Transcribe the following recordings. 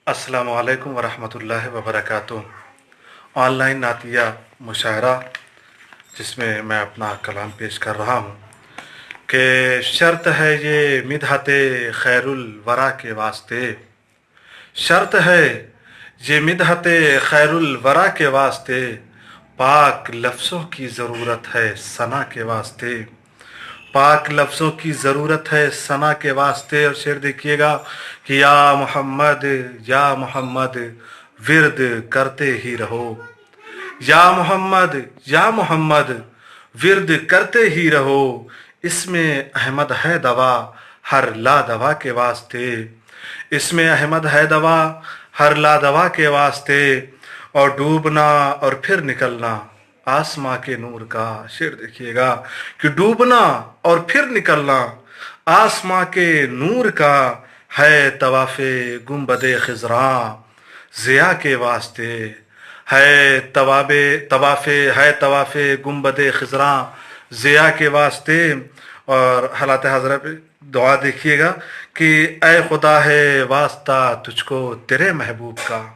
अस्सलामु अलैकुम वरहमतुल्लाहि वबरकातुह। ऑनलाइन नातिया मुशायरा जिसमें मैं अपना कलाम पेश कर रहा हूँ कि शर्त है ये मिदहत खैरुल वरा के वास्ते, शर्त है ये मिदहत खैरुल वरा के वास्ते, पाक लफ्ज़ों की ज़रूरत है सना के वास्ते, पाक लफ्ज़ों की ज़रूरत है सना के वास्ते। और शेर देखिएगा कि या मोहम्मद विर्द करते ही रहो, या मोहम्मद विर्द करते ही रहो, इसमें अहमद है दवा हर ला दवा के वास्ते, इसमें अहमद है दवा हर ला दवा के वास्ते। और डूबना और फिर निकलना आसमां के नूर का, शेर देखिएगा कि डूबना और फिर निकलना आसमां के नूर का, है तवाफ़े गुंबदे खिज़रा ज़िया के वास्ते, है तवाफ़े गुंबदे खिज़रा ज़िया के वास्ते। और हालात हज़रा पे दुआ देखिएगा कि ऐ खुदा है वास्ता तुझको तेरे महबूब का,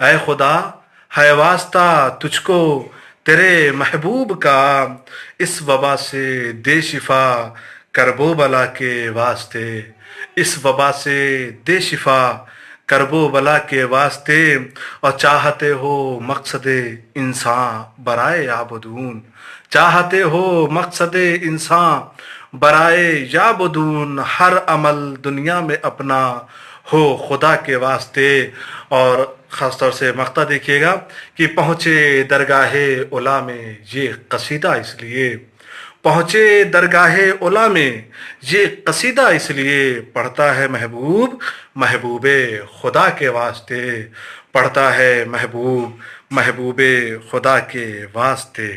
ऐ खुदा है वास्ता तुझको तेरे महबूब का, इस वबा से दे शिफा करबो बला के वास्ते, इस वबा से दे शिफा करबो बला के वास्ते। और चाहते हो मकसद इंसान बराए याबुदून, चाहते हो मकसद इंसान बराए याबुदून, हर अमल दुनिया में अपना हो खुदा के वास्ते। और ख़ास तौर से मक़ता देखिएगा कि पहुँचे दरगाहे उला में ये कसीदा इसलिए, पहुँचे दरगाहे उला में ये कसीदा इसलिए, पढ़ता है महबूब महबूबे खुदा के वास्ते, पढ़ता है महबूब महबूबे खुदा के वास्ते।